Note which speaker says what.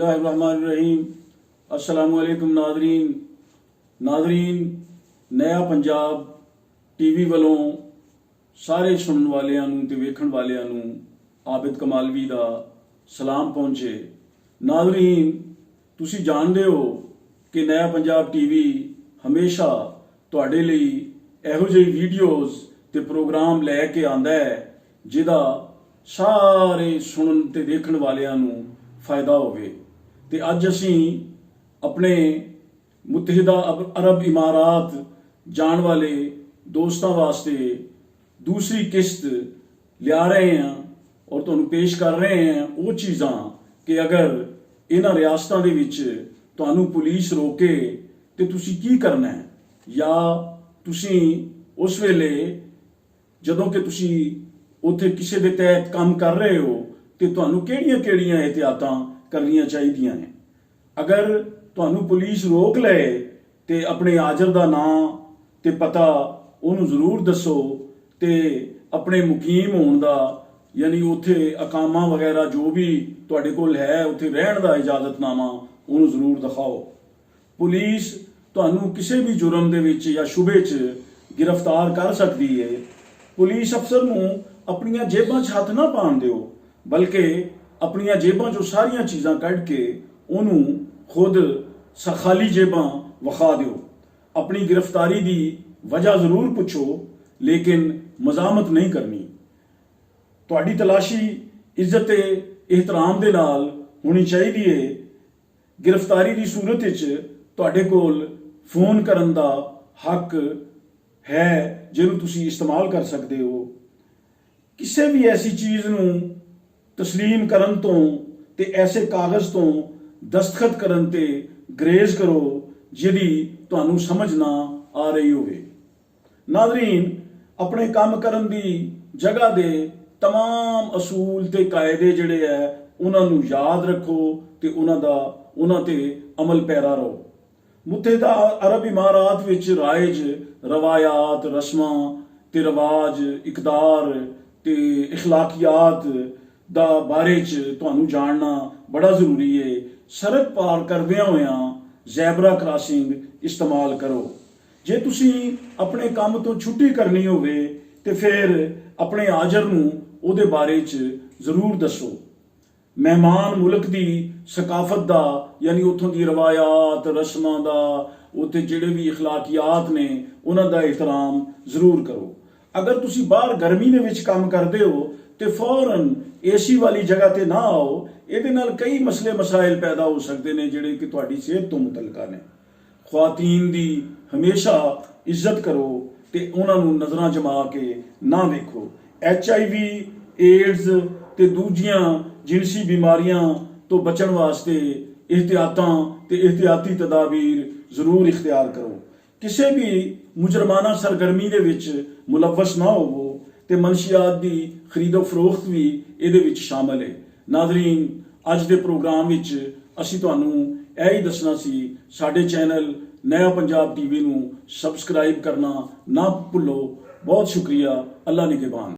Speaker 1: बिस्मिल्लाहिर्रहमानिर्रहीम। अस्सलामुअलैकुम नादरीन नया पंजाब टीवी वालों सारे सुनने वालियां नूं ते वेखण वालियां नूं आबिद कमालवी दा सलाम पहुंचे। नादरीन, तुसी जानदे हो कि नया पंजाब टीवी हमेशा तुहाडे लई इहो ਜਿਹੀ वीडियोज़ ते प्रोग्राम लैके आंदा है जिहदा सारे सुनन ते देखण वालियां नूं फायदा होवे। ते अज असीं अपने मुतहिदा अरब इमारात जाण वाले दोस्तां वास्ते दूसरी किस्त लिया रहे हैं और तुहानूं पेश कर रहे हैं वो चीज़ां कि अगर इन्हां रियासतां दे विच तुहानूं पुलिस रोके ते तुसीं की करना है, या तुसीं उस वेले जदों कि तुसीं उत्थे किसी दे तहत काम कर रहे हो तो तुहानूं किहड़ियां एहतियातां करनियां चाहीदियां ने। अगर तुहानूं पुलिस रोक ले तो अपने आजर दा नां ते पता उहनूं जरूर दसो ते अपने मुकीम होण दा यानी उत्थे अकामा वगैरह जो भी तुहाडे कोल है उत्थे रहण दा इजाजतनामा उहनूं जरूर दिखाओ। पुलिस तुहानूं किसी भी जुर्म दे विच या शुबे च गिरफ्तार कर सकती है। पुलिस अफसर नूं अपनियां जेबां च हथ ना पाण दिओ, बल्कि अपनियां जेबां चों सारियां चीज़ां कढ के उहनूं खुद खाली जेबां विखा दिओ। अपनी गिरफ्तारी दी वजह जरूर पुछो, लेकिन मजामत नहीं करनी। तुहाडी तलाशी इज्जत ते एहतराम दे नाल होनी चाहिदी है। गिरफ्तारी दी सूरत विच तुहाडे कोल फोन करन दा हक है जिहनूं तुसीं इस्तेमाल कर सकदे हो। किसी भी ऐसी चीज़ नूं तस्लीम करन तो ते ऐसे कागज़ तो दस्तखत करन ते ग्रेज करो जिहदी तुहानूं समझ ना आ रही होवे। नादरीन, अपने काम करन दी जगह दे तमाम असूल ते कायदे जिहड़े है उन्हां नूं याद रखो ते उन्हां ते अमल पैरा रहो। मुतहिदा अरब इमारात विच राइज रवायात, रस्मां ते रवाज, इकदार ते इखलाकियात दा बारे च तुहानूं जानना बड़ा जरूरी है। सड़क पार करदियां होइयां ज़ैबरा क्रॉसिंग इस्तेमाल करो। जे तुसीं अपने काम तो छुट्टी करनी होवे ते फिर अपने आजर नूं उहदे बारे च जरूर दसो। मेहमान मुल्क दी सकाफत दा यानी उत्थों दी रवायात, रस्मां दा, उत्थे जिहड़े भी इखलाकियात ने उन्हां दा एहतराम जरूर करो। अगर तुसीं बाहर गर्मी दे विच काम करदे हो तो फौरन एसी वाली जगह ते ना आओ। इहदे नाल कई मसले मसाइल पैदा हो सकते हैं जिहड़े कि तुहाडी सेहत तो मुतलका ने। ख्वातीन दी हमेशा इज्जत करो ते उन्हां नूं नज़रां जमा के ना वेखो। HIV, एड्स ते दूजियां जिनसी बीमारियां तो बचण वास्ते एहतियातां ते एहतियाती तदाबीर जरूर इख्तियार करो। किसी भी मुजरमाना सरगर्मी दे विच मुलव्वस ना होवो ते मनशियात दी खरीदो फरोख्त भी इहदे विच शामिल है। नादरीन, अज दे प्रोग्राम विच असीं तुहानूं यही दसना सी, साडे चैनल नया पंजाब टीवी नूं सबसक्राइब करना ना भुल्लो। बहुत शुक्रिया। अल्लाह निगहबान।